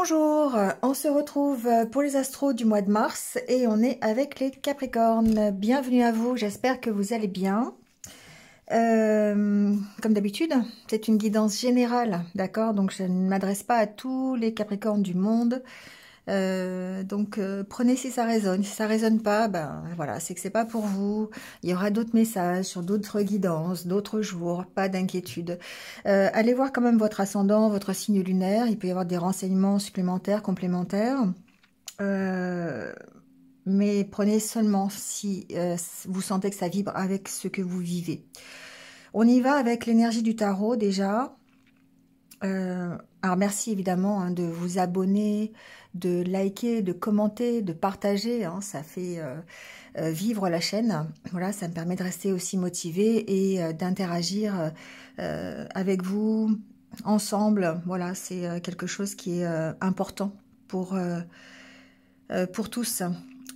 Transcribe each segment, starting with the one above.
Bonjour, on se retrouve pour les astros du mois de mars et on est avec les Capricornes. Bienvenue à vous, j'espère que vous allez bien. Comme d'habitude, c'est une guidance générale, d'accord? Donc je ne m'adresse pas à tous les Capricornes du monde. Prenez si ça résonne. Si ça résonne pas, ben voilà, c'est que c'est pas pour vous. Il y aura d'autres messages sur d'autres guidances, d'autres jours, pas d'inquiétude. Allez voir quand même votre ascendant, votre signe lunaire. Il peut y avoir des renseignements supplémentaires, complémentaires. Mais prenez seulement si vous sentez que ça vibre avec ce que vous vivez. On y va avec l'énergie du tarot déjà. Alors merci évidemment de vous abonner, de liker, de commenter, de partager, ça fait vivre la chaîne. Voilà, ça me permet de rester aussi motivée et d'interagir avec vous, ensemble. Voilà, c'est quelque chose qui est important pour tous.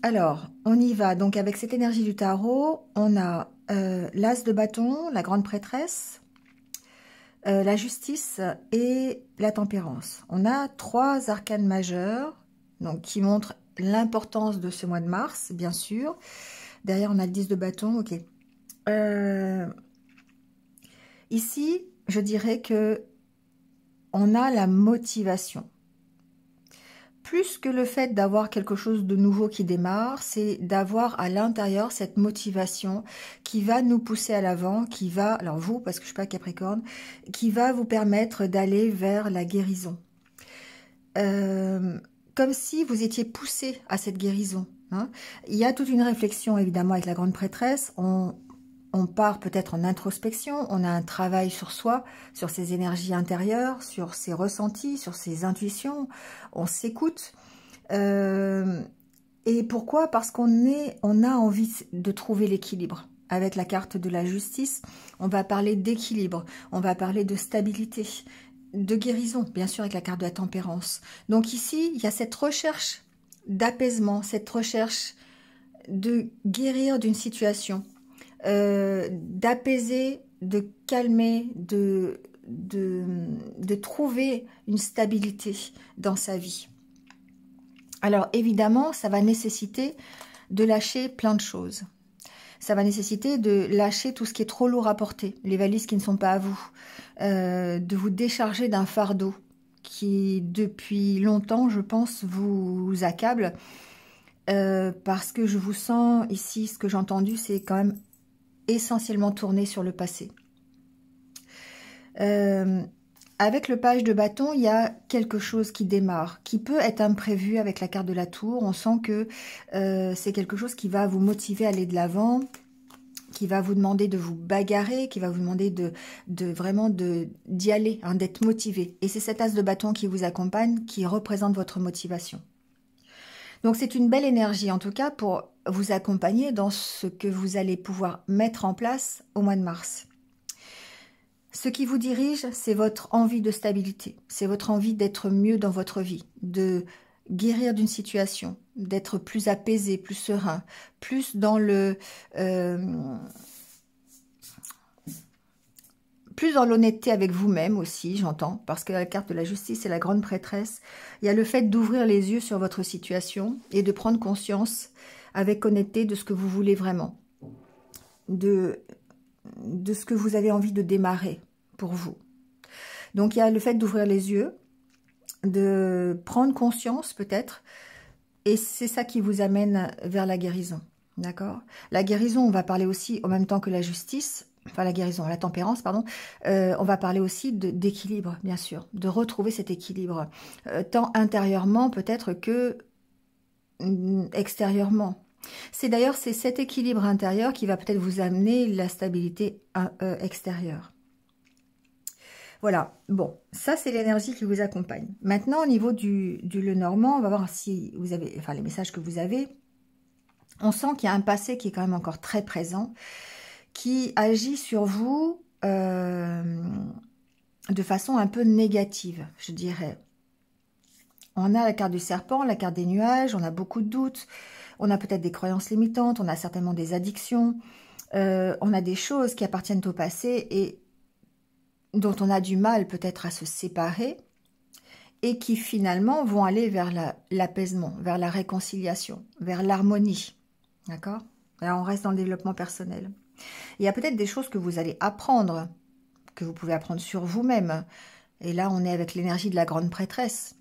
Alors, on y va donc avec cette énergie du tarot. On a l'as de bâton, la grande prêtresse, la justice et la tempérance. On a trois arcanes majeurs donc, qui montrent l'importance de ce mois de mars, bien sûr. Derrière, on a le 10 de bâton. Ok. Ici, je dirais que on a la motivation. Plus que le fait d'avoir quelque chose de nouveau qui démarre, c'est d'avoir à l'intérieur cette motivation qui va nous pousser à l'avant, qui va, alors vous, parce que je ne suis pas Capricorne, qui va vous permettre d'aller vers la guérison. Comme si vous étiez poussé à cette guérison. Il y a toute une réflexion, évidemment, avec la grande prêtresse. On part peut-être en introspection, on a un travail sur soi, sur ses énergies intérieures, sur ses ressentis, sur ses intuitions, on s'écoute. Et pourquoi? Parce on a envie de trouver l'équilibre. Avec la carte de la justice, on va parler d'équilibre, on va parler de stabilité, de guérison, bien sûr avec la carte de la tempérance. Donc ici, il y a cette recherche d'apaisement, cette recherche de guérir d'une situation. D'apaiser, de calmer, de trouver une stabilité dans sa vie. Alors évidemment, ça va nécessiter de lâcher plein de choses. Ça va nécessiter de lâcher tout ce qui est trop lourd à porter, les valises qui ne sont pas à vous, de vous décharger d'un fardeau qui, depuis longtemps, je pense, vous accable, parce que je vous sens ici, ce que j'ai entendu, c'est quand même essentiellement tourné sur le passé. Avec le page de bâton, il y a quelque chose qui démarre, qui peut être imprévu avec la carte de la tour. On sent que c'est quelque chose qui va vous motiver à aller de l'avant, qui va vous demander de vous bagarrer, qui va vous demander vraiment d'y aller, d'être motivé. Et c'est cet as de bâton qui vous accompagne, qui représente votre motivation. Donc c'est une belle énergie en tout cas pour vous accompagner dans ce que vous allez pouvoir mettre en place au mois de mars. Ce qui vous dirige, c'est votre envie de stabilité, c'est votre envie d'être mieux dans votre vie, de guérir d'une situation, d'être plus apaisé, plus serein, plus dans plus dans l'honnêteté avec vous-même aussi, j'entends, parce que la carte de la justice et la grande prêtresse, il y a le fait d'ouvrir les yeux sur votre situation et de prendre conscience avec honnêteté de ce que vous voulez vraiment, de ce que vous avez envie de démarrer pour vous. Donc il y a le fait d'ouvrir les yeux, de prendre conscience peut-être, et c'est ça qui vous amène vers la guérison, d'accord? La guérison, on va parler aussi en même temps que la justice, enfin la guérison, la tempérance, pardon, on va parler aussi d'équilibre, bien sûr, de retrouver cet équilibre, tant intérieurement peut-être que extérieurement. C'est d'ailleurs cet équilibre intérieur qui va peut-être vous amener la stabilité extérieure. Voilà, bon, ça c'est l'énergie qui vous accompagne. Maintenant, au niveau du Lenormand, on va voir si vous avez, enfin les messages que vous avez. On sent qu'il y a un passé qui est quand même encore très présent, qui agit sur vous de façon un peu négative, je dirais. On a la carte du serpent, la carte des nuages, on a beaucoup de doutes, on a peut-être des croyances limitantes, on a certainement des addictions, on a des choses qui appartiennent au passé et dont on a du mal peut-être à se séparer. et qui finalement vont aller vers l'apaisement, vers la réconciliation, vers l'harmonie. D'accord? Là, on reste dans le développement personnel. Il y a peut-être des choses que vous allez apprendre, que vous pouvez apprendre sur vous-même. Et là, on est avec l'énergie de la grande prêtresse,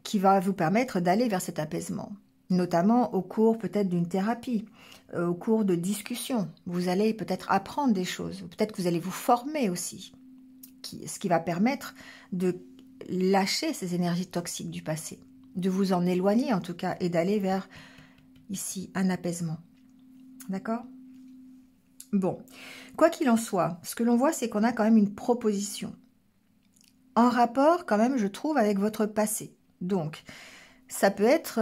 qui va vous permettre d'aller vers cet apaisement, notamment au cours peut-être d'une thérapie, au cours de discussions. Vous allez peut-être apprendre des choses, peut-être que vous allez vous former aussi, ce qui va permettre de lâcher ces énergies toxiques du passé, de vous en éloigner en tout cas, et d'aller vers, ici, un apaisement. D'accord? Bon, quoi qu'il en soit, ce que l'on voit, c'est qu'on a quand même une proposition, en rapport quand même, je trouve, avec votre passé. Donc, ça peut être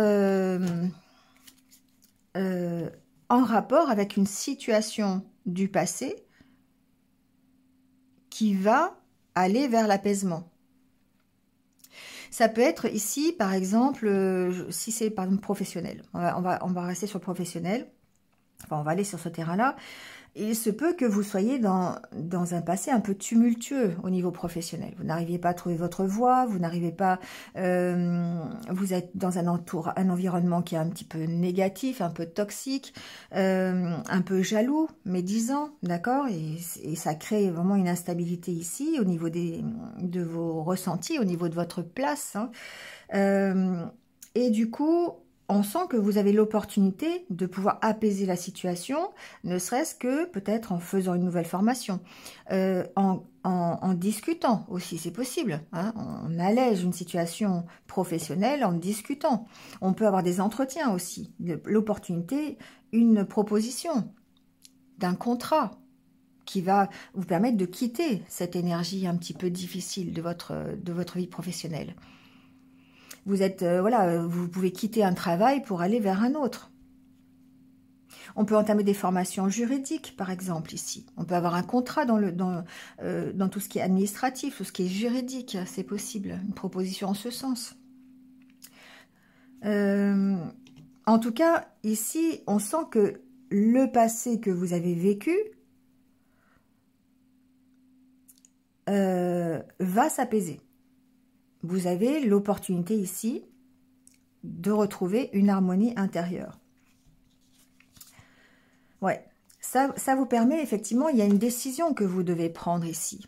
en rapport avec une situation du passé qui va aller vers l'apaisement. Ça peut être ici, par exemple, si c'est par exemple professionnel. On va rester sur le professionnel. Enfin, on va aller sur ce terrain-là. Il se peut que vous soyez dans un passé un peu tumultueux au niveau professionnel. Vous n'arriviez pas à trouver votre voie, vous n'arrivez pas... vous êtes dans un environnement qui est un petit peu négatif, un peu toxique, un peu jaloux, médisant, d'accord, et ça crée vraiment une instabilité ici au niveau de vos ressentis, au niveau de votre place. Hein. Et du coup... on sent que vous avez l'opportunité de pouvoir apaiser la situation, ne serait-ce que peut-être en faisant une nouvelle formation, en discutant aussi, c'est possible. Hein, on allège une situation professionnelle en discutant. On peut avoir des entretiens aussi, l'opportunité, une proposition d'un contrat qui va vous permettre de quitter cette énergie un petit peu difficile de votre vie professionnelle. Vous êtes, voilà, vous pouvez quitter un travail pour aller vers un autre. On peut entamer des formations juridiques, par exemple, ici. On peut avoir un contrat dans tout ce qui est administratif, tout ce qui est juridique, c'est possible. Une proposition en ce sens. En tout cas, ici, on sent que le passé que vous avez vécu va s'apaiser. Vous avez l'opportunité ici de retrouver une harmonie intérieure. Ouais, ça vous permet effectivement, il y a une décision que vous devez prendre ici.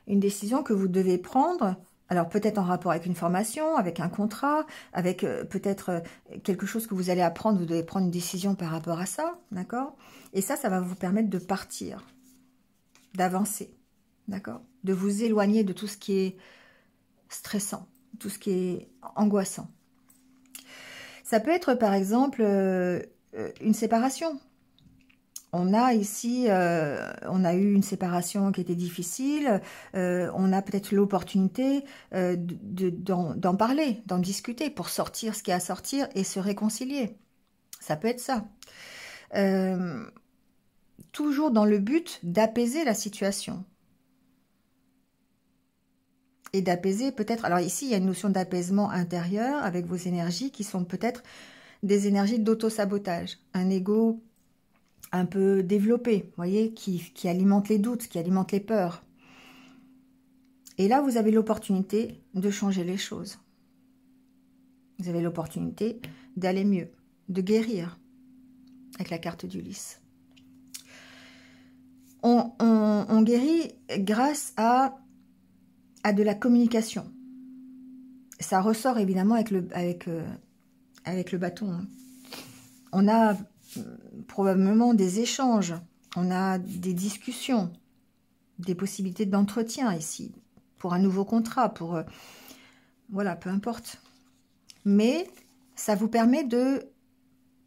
Une décision que vous devez prendre, alors peut-être en rapport avec une formation, avec un contrat, avec peut-être quelque chose que vous allez apprendre, vous devez prendre une décision par rapport à ça, d'accord? Et ça va vous permettre de partir, d'avancer, d'accord? De vous éloigner de tout ce qui est stressant, tout ce qui est angoissant. Ça peut être par exemple une séparation. On a ici, on a eu une séparation qui était difficile, on a peut-être l'opportunité d'en parler, d'en discuter pour sortir ce qu'il y a à sortir et se réconcilier. Ça peut être ça. Toujours dans le but d'apaiser la situation. Et d'apaiser peut-être... Alors ici, il y a une notion d'apaisement intérieur avec vos énergies qui sont peut-être des énergies d'auto-sabotage. Un ego un peu développé, vous voyez, qui alimente les doutes, qui alimente les peurs. Et là, vous avez l'opportunité de changer les choses. Vous avez l'opportunité d'aller mieux, de guérir avec la carte d'Ulysse. On guérit grâce à de la communication. Ça ressort évidemment avec le bâton. Hein. On a probablement des échanges, on a des discussions, des possibilités d'entretien ici, pour un nouveau contrat, pour... voilà, peu importe. Mais ça vous permet de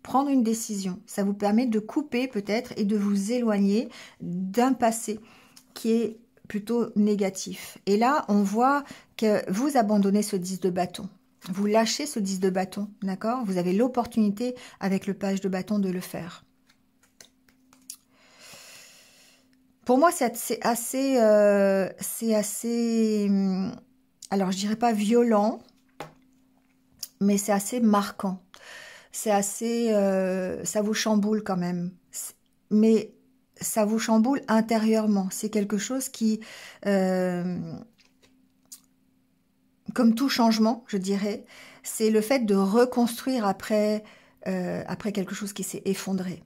prendre une décision, ça vous permet de couper peut-être et de vous éloigner d'un passé qui est plutôt négatif. Et là, on voit que vous abandonnez ce 10 de bâton. Vous lâchez ce 10 de bâton, d'accord? Vous avez l'opportunité, avec le page de bâton, de le faire. Pour moi, c'est assez... alors, je dirais pas violent, mais c'est assez marquant. C'est assez... ça vous chamboule quand même. Mais... ça vous chamboule intérieurement. C'est quelque chose qui comme tout changement, je dirais, c'est le fait de reconstruire après, après quelque chose qui s'est effondré.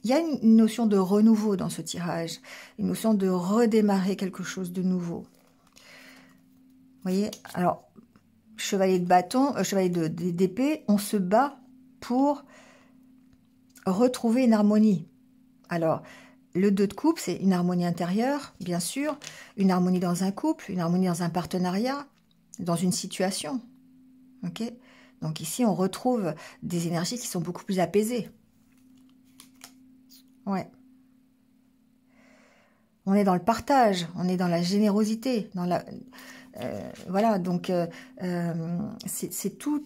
Il y a une notion de renouveau dans ce tirage, une notion de redémarrer quelque chose de nouveau. Vous voyez, alors, chevalier de bâton, chevalier d'épée, on se bat pour retrouver une harmonie. Alors, le 2 de coupe, c'est une harmonie intérieure, bien sûr, une harmonie dans un couple, une harmonie dans un partenariat, dans une situation. Ok? Donc ici, on retrouve des énergies qui sont beaucoup plus apaisées. Ouais. On est dans le partage, on est dans la générosité, dans la... voilà, donc c'est tout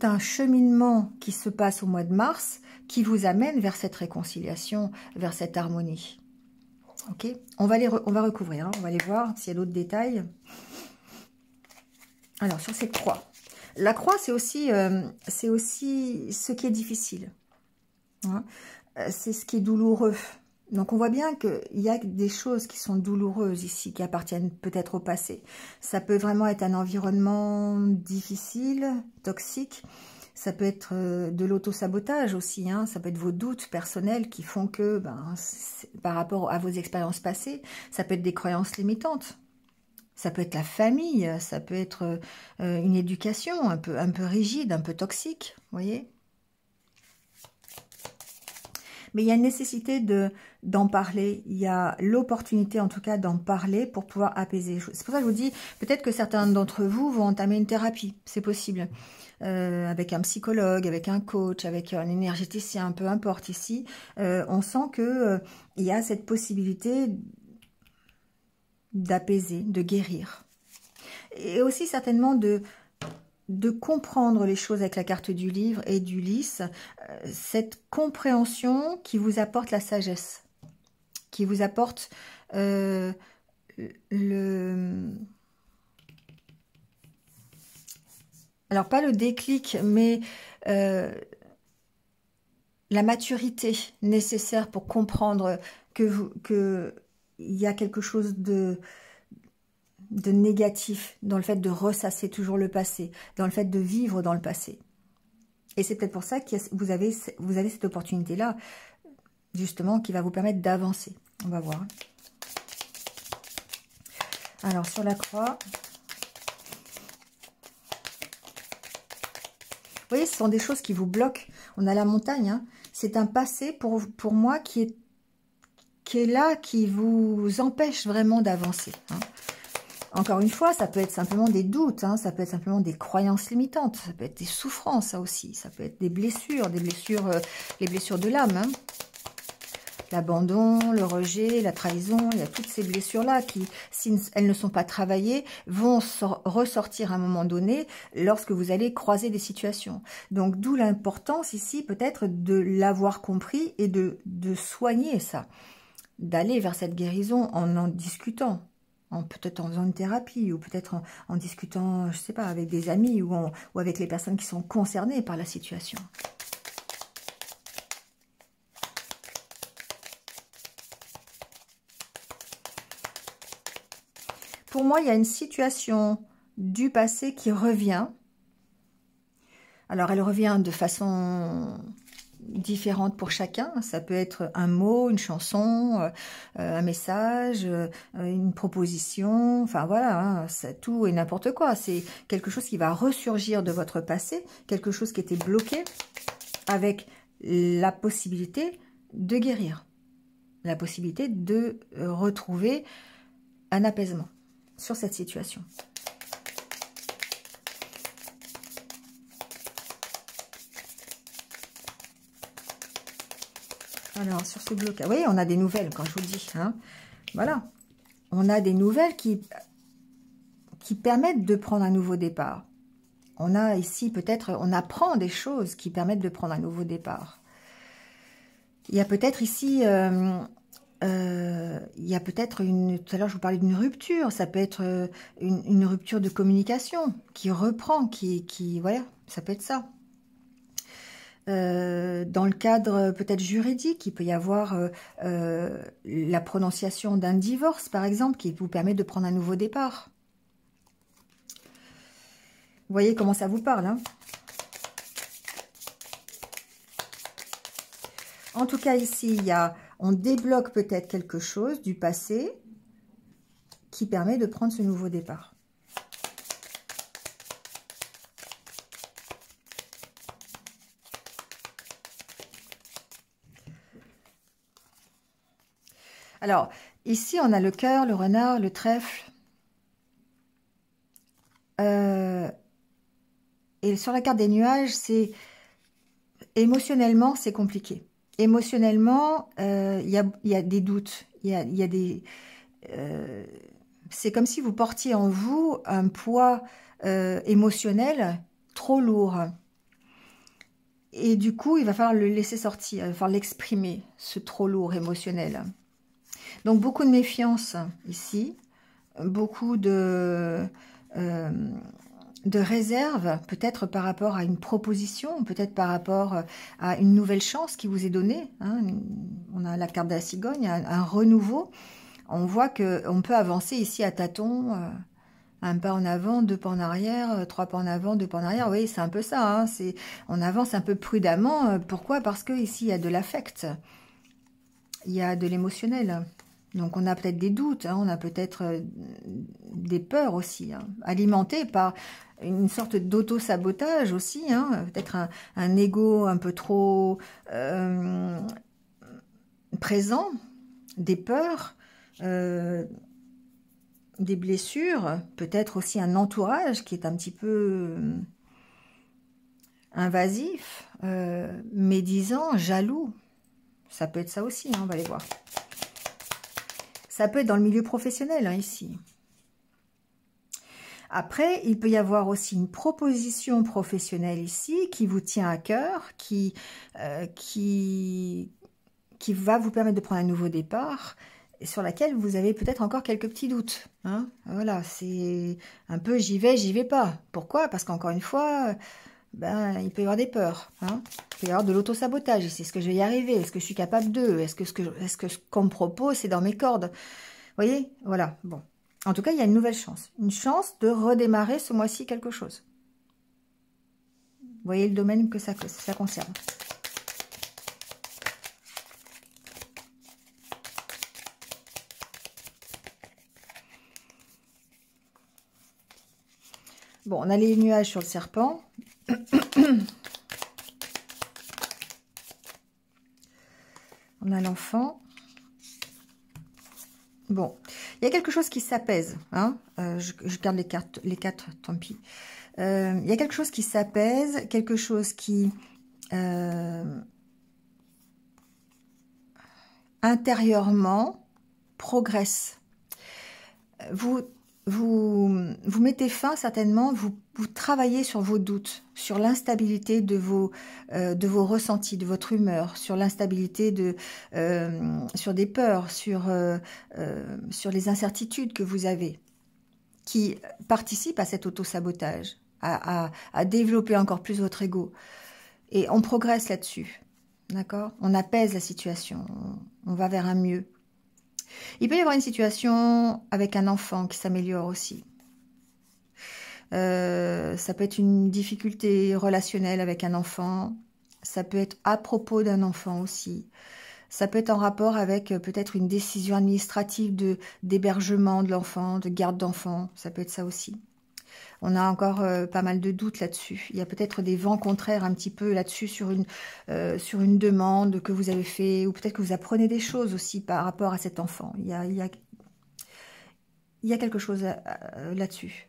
un cheminement qui se passe au mois de mars qui vous amène vers cette réconciliation, vers cette harmonie. Ok, on va recouvrir, hein, on va aller voir s'il y a d'autres détails. Alors, sur cette croix. La croix, c'est aussi ce qui est difficile. Hein. C'est ce qui est douloureux. Donc, on voit bien qu'il y a des choses qui sont douloureuses ici, qui appartiennent peut-être au passé. Ça peut vraiment être un environnement difficile, toxique. Ça peut être de l'auto-sabotage aussi. Hein. Ça peut être vos doutes personnels qui font que, par rapport à vos expériences passées, ça peut être des croyances limitantes. Ça peut être la famille, ça peut être une éducation un peu rigide, un peu toxique, vous voyez. Mais il y a une nécessité d'en parler, il y a l'opportunité en tout cas d'en parler pour pouvoir apaiser. C'est pour ça que je vous dis, peut-être que certains d'entre vous vont entamer une thérapie, c'est possible. Avec un psychologue, avec un coach, avec un énergéticien, peu importe ici. On sent que il y a cette possibilité d'apaiser, de guérir. Et aussi certainement de comprendre les choses avec la carte du livre et du lys, cette compréhension qui vous apporte la sagesse, qui vous apporte alors pas le déclic, mais la maturité nécessaire pour comprendre que il y a quelque chose de négatif dans le fait de ressasser toujours le passé, dans le fait de vivre dans le passé. Et c'est peut-être pour ça que vous avez cette opportunité-là, justement, qui va vous permettre d'avancer. On va voir. Alors, sur la croix, vous voyez, ce sont des choses qui vous bloquent. On a la montagne, hein. C'est un passé pour moi qui est là, qui vous empêche vraiment d'avancer, hein. Encore une fois, ça peut être simplement des doutes, hein, ça peut être simplement des croyances limitantes, ça peut être des souffrances, ça aussi, ça peut être des blessures, les blessures de l'âme, hein. L'abandon, le rejet, la trahison, il y a toutes ces blessures-là qui, si elles ne sont pas travaillées, vont ressortir à un moment donné lorsque vous allez croiser des situations. Donc, d'où l'importance ici peut-être de l'avoir compris et de soigner ça, d'aller vers cette guérison en discutant. Peut-être en faisant une thérapie, ou peut-être en discutant, je sais pas, avec des amis, ou avec les personnes qui sont concernées par la situation. Pour moi, il y a une situation du passé qui revient. Alors, elle revient de façon différente pour chacun. Ça peut être un mot, une chanson, un message, une proposition, enfin voilà, hein, tout et n'importe quoi. C'est quelque chose qui va ressurgir de votre passé, quelque chose qui était bloqué, avec la possibilité de guérir, la possibilité de retrouver un apaisement sur cette situation. Alors, sur ce blocage, oui, on a des nouvelles, quand je vous dis. Hein. Voilà. On a des nouvelles qui permettent de prendre un nouveau départ. On a ici, peut-être, on apprend des choses qui permettent de prendre un nouveau départ. Il y a peut-être ici, il y a peut-être tout à l'heure, je vous parlais d'une rupture. Ça peut être une rupture de communication qui reprend, voilà, ça peut être ça. Dans le cadre peut-être juridique, il peut y avoir la prononciation d'un divorce, par exemple, qui vous permet de prendre un nouveau départ. Vous voyez comment ça vous parle, hein? En tout cas, ici, on débloque peut-être quelque chose du passé qui permet de prendre ce nouveau départ. Alors, ici, on a le cœur, le renard, le trèfle. Et sur la carte des nuages, c'est émotionnellement, c'est compliqué. Émotionnellement, il y a des doutes. Il y a des... c'est comme si vous portiez en vous un poids émotionnel trop lourd. Et du coup, il va falloir le laisser sortir, il va falloir l'exprimer, ce trop lourd émotionnel. Donc, beaucoup de méfiance ici, beaucoup de réserve, peut-être par rapport à une proposition, peut-être par rapport à une nouvelle chance qui vous est donnée. Hein. On a la carte de la cigogne, un renouveau. On voit qu'on peut avancer ici à tâtons, un pas en avant, 2 pas en arrière, 3 pas en avant, 2 pas en arrière. Oui, c'est un peu ça. Hein. On avance un peu prudemment. Pourquoi? Parce que ici il y a de l'affect, il y a de l'émotionnel. Donc on a peut-être des doutes, hein, on a peut-être des peurs aussi, hein, alimentées par une sorte d'auto-sabotage aussi, hein, peut-être un ego un peu trop présent, des peurs, des blessures, peut-être aussi un entourage qui est un petit peu invasif, médisant, jaloux. Ça peut être ça aussi, hein, on va aller voir. Ça peut être dans le milieu professionnel, hein, ici. Après, il peut y avoir aussi une proposition professionnelle ici qui vous tient à cœur, qui va vous permettre de prendre un nouveau départ, et sur laquelle vous avez peut-être encore quelques petits doutes. Hein. Voilà, c'est un peu j'y vais pas. Pourquoi? Parce qu'encore une fois, il peut y avoir des peurs. Hein. Il peut y avoir de l'auto-sabotage. Est-ce que je vais y arriver? Est-ce que je suis capable de? Est-ce que ce qu'on me propose, c'est dans mes cordes? Vous voyez? Voilà. Bon. En tout cas, il y a une nouvelle chance. Une chance de redémarrer ce mois-ci quelque chose. Vous voyez le domaine que ça concerne. Bon, on a les nuages sur le serpent. On a l'enfant. Bon, il y a quelque chose qui s'apaise. Hein, je garde les quatre, tant pis. Il y a quelque chose qui s'apaise, quelque chose qui intérieurement progresse. Vous mettez fin certainement, vous travaillez sur vos doutes, sur l'instabilité de vos ressentis, de votre humeur, sur l'instabilité sur des peurs, sur les incertitudes que vous avez, qui participent à cet auto-sabotage, à développer encore plus votre ego. Et on progresse là-dessus, d'accord? On apaise la situation, on va vers un mieux. Il peut y avoir une situation avec un enfant qui s'améliore aussi. Ça peut être une difficulté relationnelle avec un enfant. Ça peut être à propos d'un enfant aussi. Ça peut être en rapport avec peut-être une décision administrative d'hébergement de l'enfant, de garde d'enfant. Ça peut être ça aussi. On a encore pas mal de doutes là-dessus. Il y a peut-être des vents contraires un petit peu là-dessus sur une demande que vous avez fait, ou peut-être que vous apprenez des choses aussi par rapport à cet enfant. Il y a quelque chose là-dessus.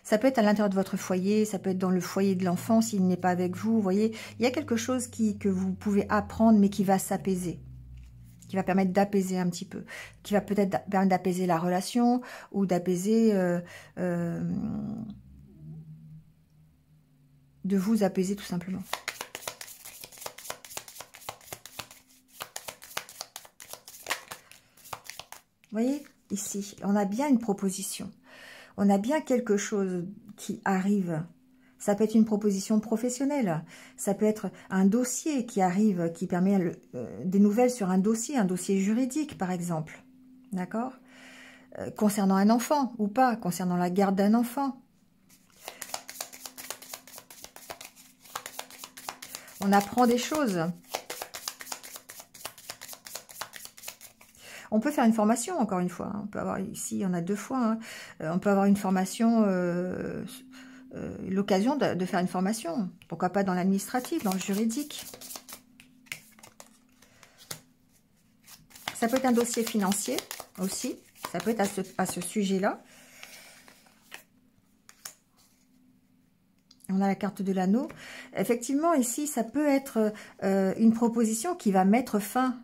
Ça peut être à l'intérieur de votre foyer, ça peut être dans le foyer de l'enfant s'il n'est pas avec vous. Vous voyez, il y a quelque chose que vous pouvez apprendre, mais qui va s'apaiser, qui va permettre d'apaiser un petit peu, qui va peut-être permettre d'apaiser la relation ou d'apaiser, de vous apaiser tout simplement. Vous voyez, ici, on a bien une proposition. On a bien quelque chose qui arrive. Ça peut être une proposition professionnelle. Ça peut être un dossier qui arrive, qui permet des nouvelles sur un dossier juridique, par exemple. D'accord? Concernant un enfant ou pas, concernant la garde d'un enfant. On apprend des choses. On peut faire une formation, encore une fois. On peut avoir, ici, il y en a 2 fois. Hein. On peut avoir une formation, l'occasion de faire une formation. Pourquoi pas dans l'administratif, dans le juridique. Ça peut être un dossier financier aussi. Ça peut être à ce sujet-là. On a la carte de l'anneau. Effectivement, ici, ça peut être une proposition qui va mettre fin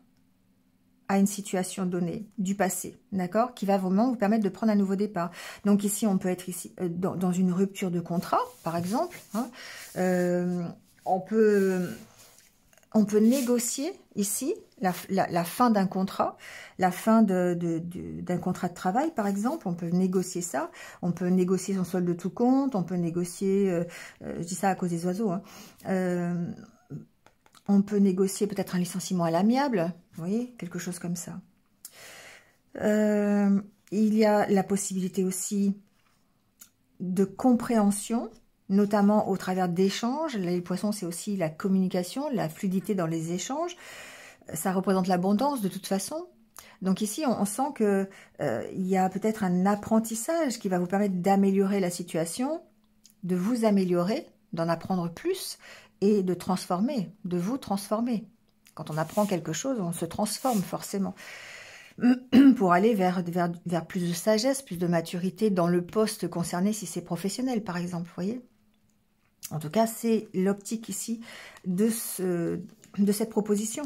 à une situation donnée du passé, d'accord, qui va vraiment vous permettre de prendre un nouveau départ. Donc ici, on peut être ici dans une rupture de contrat, par exemple. Hein. On peut négocier ici la fin d'un contrat, la fin d'un contrat de travail, par exemple. On peut négocier ça. On peut négocier son solde de tout compte. On peut négocier, je dis ça à cause des oiseaux, hein, on peut négocier peut-être un licenciement à l'amiable, vous voyez, quelque chose comme ça. Il y a la possibilité aussi de compréhension, notamment au travers d'échanges. Les poissons, c'est aussi la communication, la fluidité dans les échanges. Ça représente l'abondance de toute façon. Donc ici, on sent que il y a peut-être un apprentissage qui va vous permettre d'améliorer la situation, de vous améliorer, d'en apprendre plus, et de transformer, de vous transformer. Quand on apprend quelque chose, on se transforme forcément. Pour aller vers plus de sagesse, plus de maturité dans le poste concerné, si c'est professionnel, par exemple, vous voyez. En tout cas, c'est l'optique ici de cette proposition.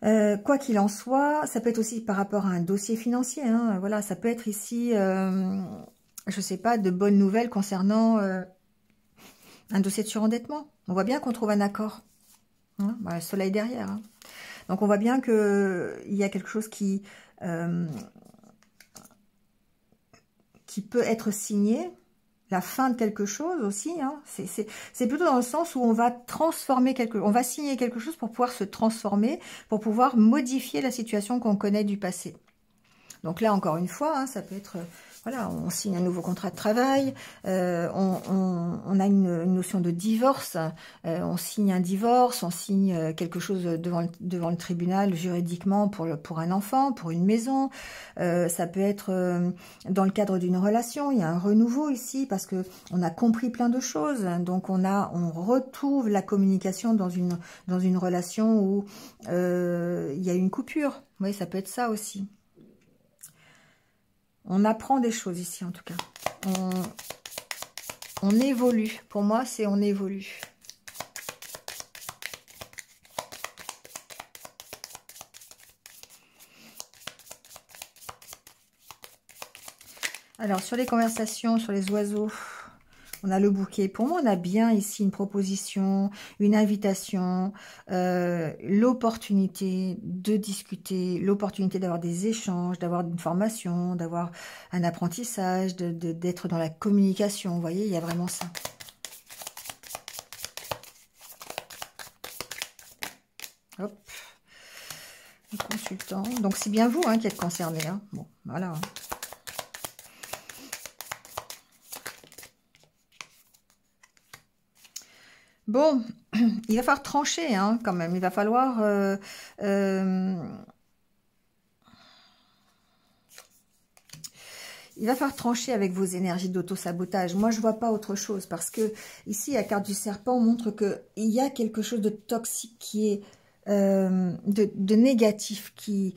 Quoi qu'il en soit, ça peut être aussi par rapport à un dossier financier. Hein, voilà, ça peut être ici, je sais pas, de bonnes nouvelles concernant... un dossier de surendettement. On voit bien qu'on trouve un accord. Hein, bah, le soleil derrière. Hein. Donc on voit bien qu'il y a quelque chose qui peut être signé. La fin de quelque chose aussi. Hein. C'est plutôt dans le sens où on va transformer on va signer quelque chose pour pouvoir se transformer, pour pouvoir modifier la situation qu'on connaît du passé. Donc là, encore une fois, hein, ça peut être... Voilà, on signe un nouveau contrat de travail, on a une notion de divorce, on signe un divorce, on signe quelque chose devant le tribunal juridiquement pour un enfant, pour une maison. Ça peut être dans le cadre d'une relation, il y a un renouveau ici parce que on a compris plein de choses. Donc on retrouve la communication dans une relation où il y a une coupure. Oui, ça peut être ça aussi. On apprend des choses ici, en tout cas. On évolue. Pour moi, c'est on évolue. Alors, sur les conversations, sur les oiseaux, on a le bouquet. Pour moi, on a bien ici une proposition, une invitation, l'opportunité de discuter, l'opportunité d'avoir des échanges, d'avoir une formation, d'avoir un apprentissage, d'être dans la communication. Vous voyez, il y a vraiment ça. Hop. Le consultant. Donc, c'est bien vous hein, qui êtes concerné. Hein. Bon, voilà. Bon, il va falloir trancher hein, quand même. Il va falloir... il va falloir trancher avec vos énergies d'auto-sabotage. Moi, je vois pas autre chose parce que ici, la carte du serpent montre qu'il y a quelque chose de toxique qui est... de négatif qui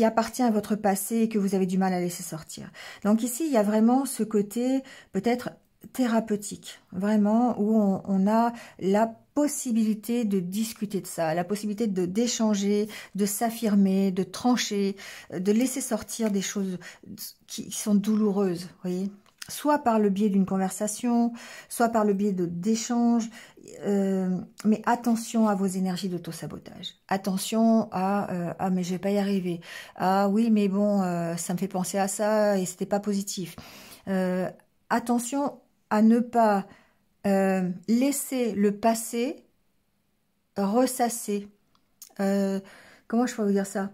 appartient à votre passé et que vous avez du mal à laisser sortir. Donc ici, il y a vraiment ce côté peut-être thérapeutique, vraiment, où on a la possibilité de discuter de ça, la possibilité d'échanger, de s'affirmer, de trancher, de laisser sortir des choses qui sont douloureuses, vous voyez, soit par le biais d'une conversation, soit par le biais d'échanges, mais attention à vos énergies d'auto-sabotage. Attention à ah mais je vais pas y arriver. Ah oui mais bon ça me fait penser à ça et c'était pas positif. Attention à ne pas laisser le passé ressasser. Comment je peux vous dire ça?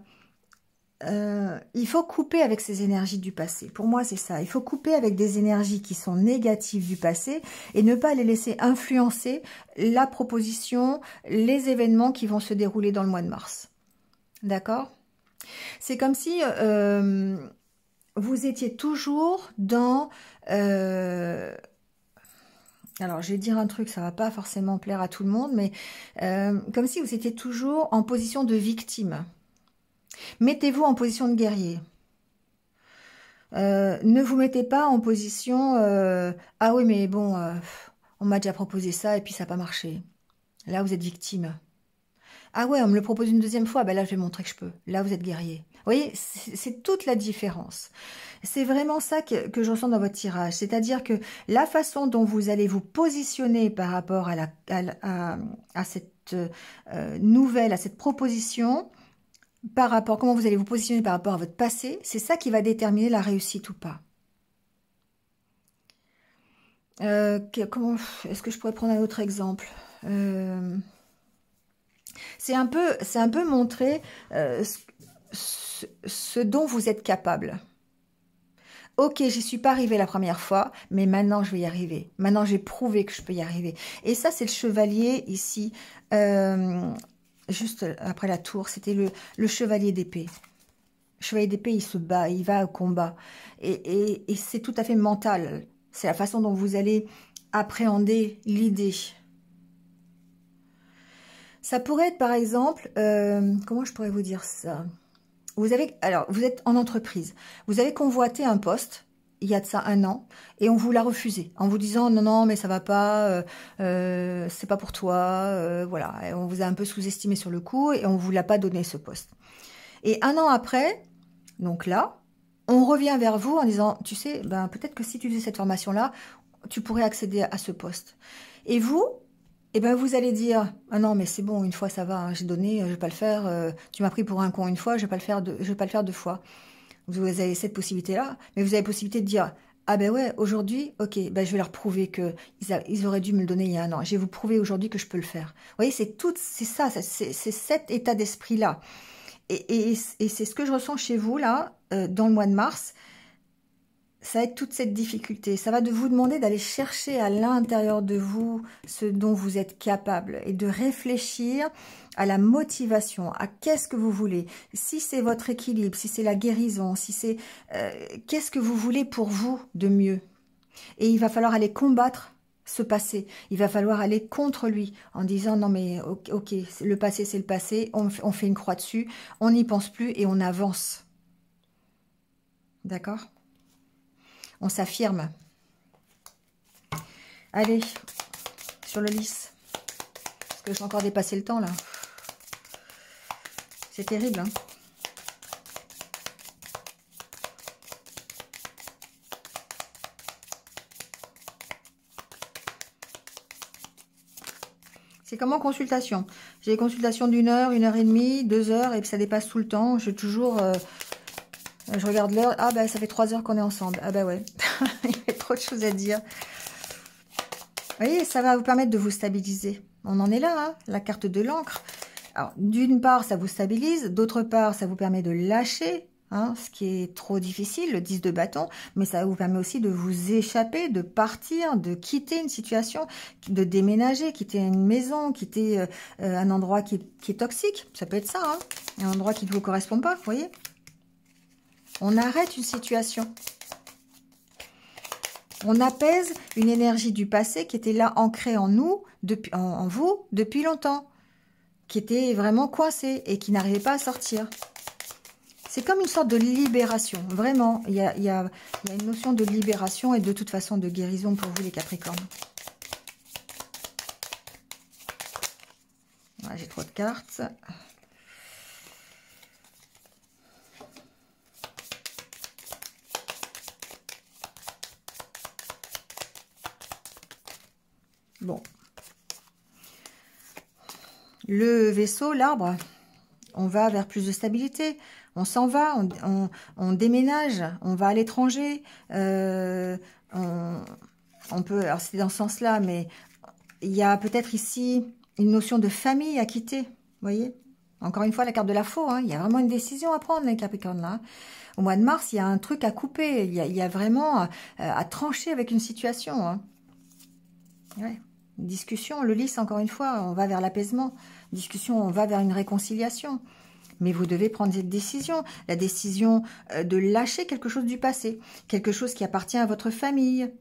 il faut couper avec ces énergies du passé. Pour moi, c'est ça. Il faut couper avec des énergies qui sont négatives du passé et ne pas les laisser influencer la proposition, les événements qui vont se dérouler dans le mois de mars. D'accord? C'est comme si vous étiez toujours dans... alors, je vais dire un truc, ça va pas forcément plaire à tout le monde, mais comme si vous étiez toujours en position de victime. Mettez-vous en position de guerrier. Ne vous mettez pas en position ah oui, mais bon, on m'a déjà proposé ça et puis ça n'a pas marché. Là, vous êtes victime. Ah ouais, on me le propose une deuxième fois, ben là, je vais montrer que je peux. Là, vous êtes guerrier. Vous voyez, c'est toute la différence. C'est vraiment ça que je ressens dans votre tirage. C'est-à-dire que la façon dont vous allez vous positionner par rapport à cette nouvelle, à cette proposition, par rapport, comment vous allez vous positionner par rapport à votre passé, c'est ça qui va déterminer la réussite ou pas. Comment est-ce que je pourrais prendre un autre exemple? C'est un peu montrer ce dont vous êtes capable. Ok, j'y suis pas arrivée la première fois, mais maintenant je vais y arriver. Maintenant j'ai prouvé que je peux y arriver. Et ça, c'est le chevalier ici, juste après la tour, c'était le chevalier d'épée. Le chevalier d'épée, il se bat, il va au combat. Et c'est tout à fait mental. C'est la façon dont vous allez appréhender l'idée. Ça pourrait être par exemple, comment je pourrais vous dire ça? Vous êtes en entreprise, vous avez convoité un poste, il y a de ça 1 an, et on vous l'a refusé, en vous disant non, non, mais ça va pas, c'est pas pour toi, voilà, et on vous a un peu sous-estimé sur le coup, et on vous l'a pas donné ce poste. Et 1 an après, donc là, on revient vers vous en disant, tu sais, ben peut-être que si tu faisais cette formation-là, tu pourrais accéder à ce poste. Et vous, eh ben vous allez dire, ah non mais c'est bon, une fois ça va, hein, j'ai donné, je vais pas le faire, tu m'as pris pour un con une fois, je vais pas le faire je vais pas le faire 2 fois. Vous avez cette possibilité-là, mais vous avez la possibilité de dire, ah ben ouais, aujourd'hui, ok, ben je vais leur prouver que ils auraient dû me le donner il y a 1 an. Je vais vous prouver aujourd'hui que je peux le faire. Vous voyez, c'est ça, c'est cet état d'esprit-là. Et c'est ce que je ressens chez vous, là, dans le mois de mars. Ça va être toute cette difficulté. Ça va de vous demander d'aller chercher à l'intérieur de vous ce dont vous êtes capable et de réfléchir à la motivation, à qu'est-ce que vous voulez. Si c'est votre équilibre, si c'est la guérison, si c'est... qu'est-ce que vous voulez pour vous de mieux? Et il va falloir aller combattre ce passé. Il va falloir aller contre lui en disant non mais ok, le passé c'est le passé, on fait une croix dessus, on n'y pense plus et on avance. D'accord? On s'affirme. Allez, sur le lys. Parce que je vais encore dépasser le temps, là. C'est terrible, hein. C'est comme en consultation. J'ai des consultations d'1 heure, 1 heure et demie, 2 heures, et puis ça dépasse tout le temps. Je toujours... je regarde l'heure. Ah, ben, ça fait 3 heures qu'on est ensemble. Ah, ben ouais. Il y a trop de choses à dire. Vous voyez, ça va vous permettre de vous stabiliser. On en est là, hein, la carte de l'encre. Alors, d'une part, ça vous stabilise. D'autre part, ça vous permet de lâcher, hein, ce qui est trop difficile, le 10 de bâton. Mais ça vous permet aussi de vous échapper, de partir, de quitter une situation, de déménager, quitter une maison, quitter un endroit qui est toxique. Ça peut être ça, hein, un endroit qui ne vous correspond pas, vous voyez. On arrête une situation. On apaise une énergie du passé qui était là ancrée en nous, en vous, depuis longtemps. Qui était vraiment coincée et qui n'arrivait pas à sortir. C'est comme une sorte de libération. Vraiment, il y a une notion de libération et de toute façon de guérison pour vous les Capricornes. Voilà, j'ai trop de cartes. Bon. Le vaisseau, l'arbre, on va vers plus de stabilité. On s'en va, on déménage, on va à l'étranger. On peut, alors c'est dans ce sens-là, mais il y a peut-être ici une notion de famille à quitter, vous voyez. Encore une fois, la carte de la faux, hein. Il y a vraiment une décision à prendre, les Capricornes, là. Au mois de mars, il y a un truc à couper. Il y a vraiment à trancher avec une situation. Hein. Ouais. Une discussion, le lys, encore une fois, on va vers l'apaisement. Discussion, on va vers une réconciliation. Mais vous devez prendre cette décision. La décision de lâcher quelque chose du passé. Quelque chose qui appartient à votre famille.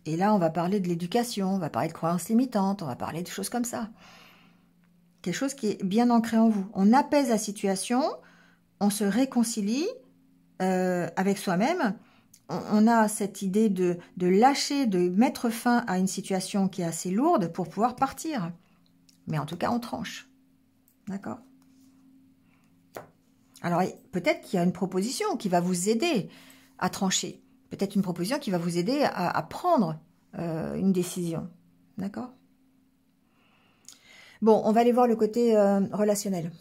Et là, on va parler de l'éducation, on va parler de croyances limitantes, on va parler de choses comme ça. Quelque chose qui est bien ancré en vous. On apaise la situation, on se réconcilie avec soi-même. On a cette idée de lâcher, de mettre fin à une situation qui est assez lourde pour pouvoir partir. Mais en tout cas, on tranche. D'accord? Alors, peut-être qu'il y a une proposition qui va vous aider à trancher. Peut-être une proposition qui va vous aider à prendre une décision. D'accord? Bon, on va aller voir le côté relationnel.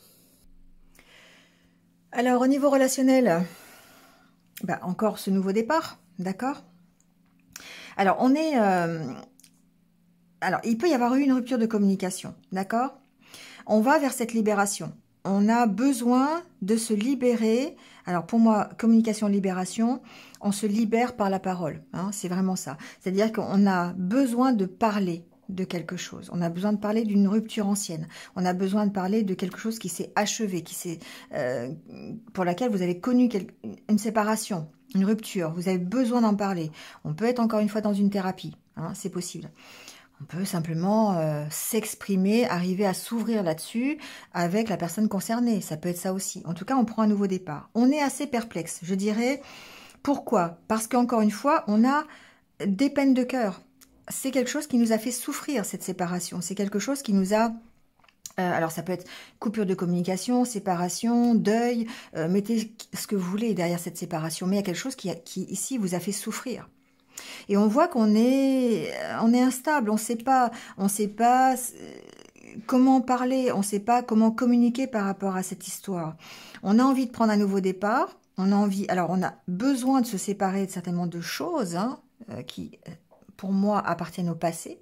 Alors, au niveau relationnel, bah, encore ce nouveau départ, d'accord? Alors, on est... alors, il peut y avoir eu une rupture de communication, d'accord? On va vers cette libération. On a besoin de se libérer. Alors, pour moi, communication, libération, on se libère par la parole. Hein, c'est vraiment ça. C'est-à-dire qu'on a besoin de parler de quelque chose. On a besoin de parler d'une rupture ancienne. On a besoin de parler de quelque chose qui s'est achevé, pour laquelle vous avez connu une séparation, une rupture. Vous avez besoin d'en parler. On peut être encore une fois dans une thérapie. Hein, c'est possible. On peut simplement s'exprimer, arriver à s'ouvrir là-dessus avec la personne concernée. Ça peut être ça aussi. En tout cas, on prend un nouveau départ. On est assez perplexe, je dirais. Pourquoi? Parce qu'encore une fois, on a des peines de cœur. C'est quelque chose qui nous a fait souffrir, cette séparation. C'est quelque chose qui nous a... alors, ça peut être coupure de communication, séparation, deuil. Mettez ce que vous voulez derrière cette séparation. Mais il y a quelque chose qui ici, vous a fait souffrir. Et on voit qu'on est instable, on sait pas comment parler, on ne sait pas comment communiquer par rapport à cette histoire. On a envie de prendre un nouveau départ, on a besoin de se séparer certainement de choses hein, qui, pour moi, appartiennent au passé,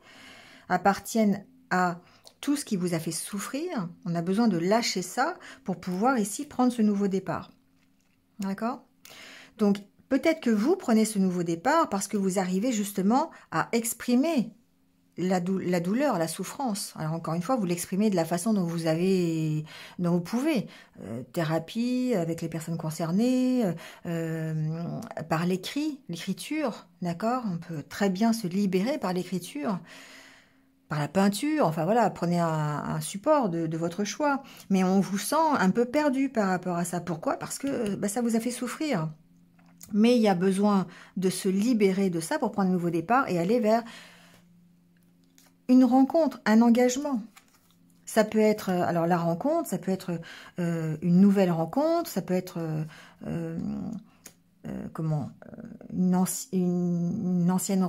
appartiennent à tout ce qui vous a fait souffrir. On a besoin de lâcher ça pour pouvoir ici prendre ce nouveau départ. D'accord? Donc, peut-être que vous prenez ce nouveau départ parce que vous arrivez justement à exprimer la douleur, la souffrance. Alors encore une fois, vous l'exprimez de la façon dont vous pouvez. Thérapie avec les personnes concernées, par l'écriture, d'accord? On peut très bien se libérer par l'écriture, par la peinture, enfin voilà, prenez un support de votre choix. Mais on vous sent un peu perdu par rapport à ça. Pourquoi? Parce que ça vous a fait souffrir. Mais il y a besoin de se libérer de ça pour prendre un nouveau départ et aller vers une rencontre, un engagement. Ça peut être, alors la rencontre, ça peut être une nouvelle rencontre, ça peut être, une ancienne,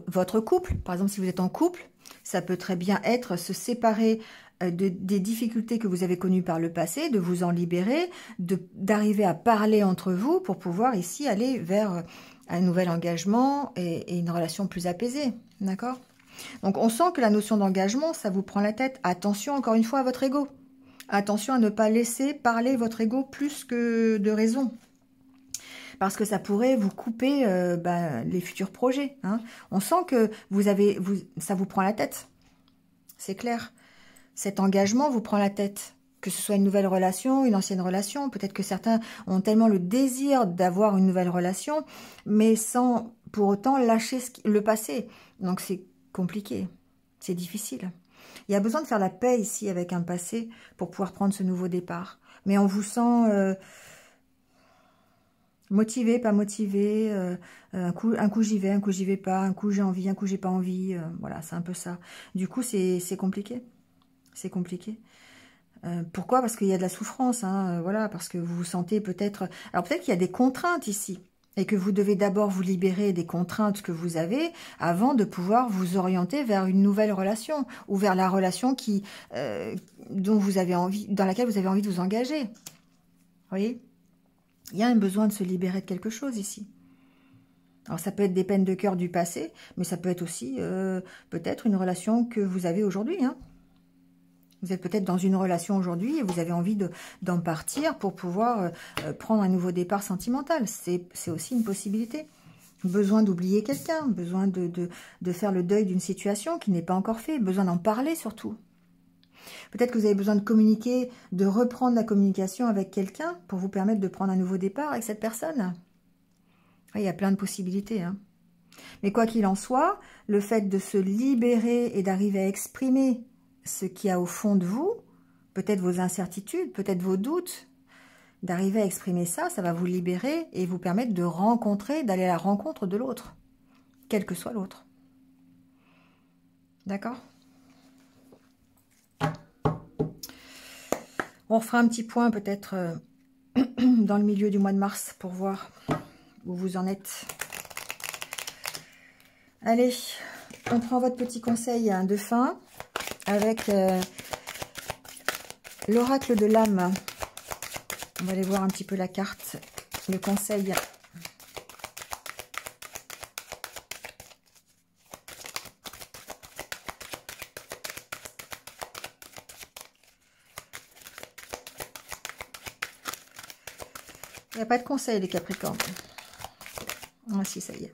votre couple. Par exemple, si vous êtes en couple, ça peut très bien être se séparer des difficultés que vous avez connues par le passé, de vous en libérer, d'arriver à parler entre vous pour pouvoir ici aller vers un nouvel engagement et une relation plus apaisée. D'accord? Donc, on sent que la notion d'engagement, ça vous prend la tête. Attention, encore une fois, à votre ego. Attention à ne pas laisser parler votre ego plus que de raison. Parce que ça pourrait vous couper les futurs projets. Hein. On sent que ça vous prend la tête. C'est clair. Cet engagement vous prend la tête. Que ce soit une nouvelle relation, une ancienne relation. Peut-être que certains ont tellement le désir d'avoir une nouvelle relation, mais sans pour autant lâcher le passé. Donc c'est compliqué. C'est difficile. Il y a besoin de faire la paix ici avec un passé pour pouvoir prendre ce nouveau départ. Mais on vous sent motivé, pas motivé. Un coup j'y vais, un coup j'y vais pas. Un coup j'ai envie, un coup j'ai pas envie. Voilà, c'est un peu ça. Du coup, c'est compliqué. C'est compliqué. Pourquoi? Parce qu'il y a de la souffrance, hein, voilà, parce que vous vous sentez peut-être... Alors peut-être qu'il y a des contraintes ici, et que vous devez d'abord vous libérer des contraintes que vous avez avant de pouvoir vous orienter vers une nouvelle relation, ou vers la relation dans laquelle vous avez envie de vous engager. Vous voyez? Il y a un besoin de se libérer de quelque chose ici. Alors ça peut être des peines de cœur du passé, mais ça peut être aussi peut-être une relation que vous avez aujourd'hui, hein. Vous êtes peut-être dans une relation aujourd'hui et vous avez envie d'en partir pour pouvoir prendre un nouveau départ sentimental. C'est aussi une possibilité. Besoin d'oublier quelqu'un, besoin de faire le deuil d'une situation qui n'est pas encore fait, besoin d'en parler surtout. Peut-être que vous avez besoin de communiquer, de reprendre la communication avec quelqu'un pour vous permettre de prendre un nouveau départ avec cette personne. Il y a plein de possibilités, hein. Mais quoi qu'il en soit, le fait de se libérer et d'arriver à exprimer ce qu'il y a au fond de vous, peut-être vos incertitudes, peut-être vos doutes, d'arriver à exprimer ça, ça va vous libérer et vous permettre de rencontrer, d'aller à la rencontre de l'autre, quel que soit l'autre. D'accord ? On fera un petit point peut-être dans le milieu du mois de mars pour voir où vous en êtes. Allez, on prend votre petit conseil de fin avec l'oracle de l'âme. On va aller voir un petit peu la carte, le conseil. Il n'y a pas de conseil, les Capricornes. Ah si, ça y est.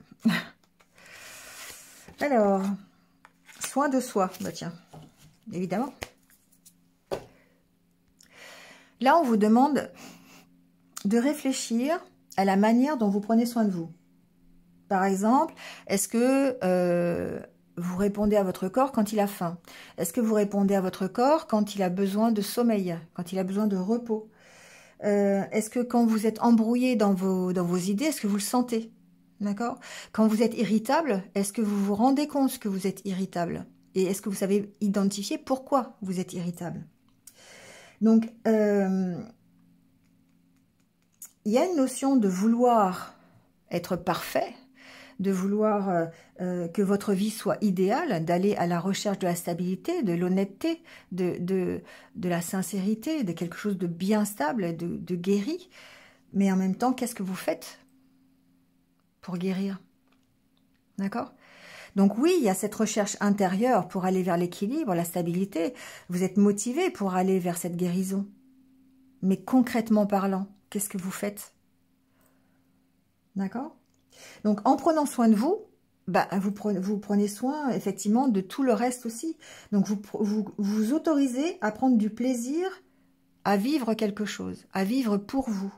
Alors, soin de soi. Bah tiens, évidemment. Là, on vous demande de réfléchir à la manière dont vous prenez soin de vous. Par exemple, est-ce que vous répondez à votre corps quand il a faim? Est-ce que vous répondez à votre corps quand il a besoin de sommeil, quand il a besoin de repos? Est-ce que quand vous êtes embrouillé dans vos idées, est-ce que vous le sentez? D'accord? Quand vous êtes irritable, est-ce que vous vous rendez compte que vous êtes irritable? Et est-ce que vous savez identifier pourquoi vous êtes irritable? Donc, il y a une notion de vouloir être parfait, de vouloir que votre vie soit idéale, d'aller à la recherche de la stabilité, de l'honnêteté, de la sincérité, de quelque chose de bien stable, de guéri. Mais en même temps, qu'est-ce que vous faites pour guérir? D'accord? Donc oui, il y a cette recherche intérieure pour aller vers l'équilibre, la stabilité. Vous êtes motivé pour aller vers cette guérison. Mais concrètement parlant, qu'est-ce que vous faites? D'accord? Donc en prenant soin de vous, bah, vous prenez soin effectivement de tout le reste aussi. Donc vous autorisez à prendre du plaisir à vivre quelque chose, à vivre pour vous.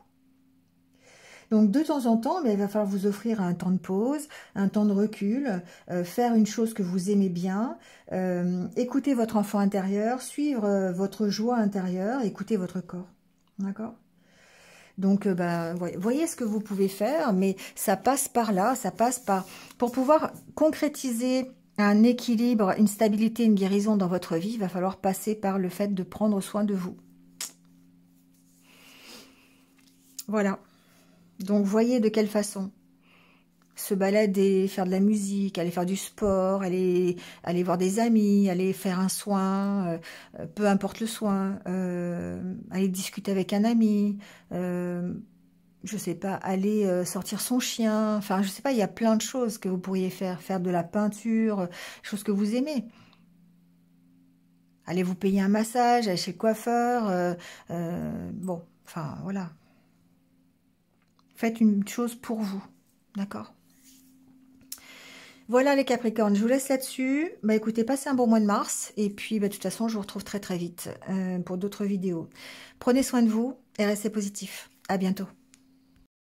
Donc de temps en temps, il va falloir vous offrir un temps de pause, un temps de recul, faire une chose que vous aimez bien, écouter votre enfant intérieur, suivre votre joie intérieure, écouter votre corps. D'accord ? Donc, voyez ce que vous pouvez faire, mais ça passe par là, ça passe par... Pour pouvoir concrétiser un équilibre, une stabilité, une guérison dans votre vie, il va falloir passer par le fait de prendre soin de vous. Voilà. Donc, voyez de quelle façon. Se balader, faire de la musique, aller faire du sport, aller voir des amis, aller faire un soin, peu importe le soin, aller discuter avec un ami, je sais pas, aller sortir son chien, enfin, je sais pas, il y a plein de choses que vous pourriez faire de la peinture, choses que vous aimez. Allez vous payer un massage, aller chez le coiffeur, bon, enfin, voilà. Faites une chose pour vous, d'accord ? Voilà les Capricornes, je vous laisse là-dessus. Bah écoutez, passez un bon mois de mars. Et puis, de toute façon, je vous retrouve très très vite pour d'autres vidéos. Prenez soin de vous et restez positifs. À bientôt.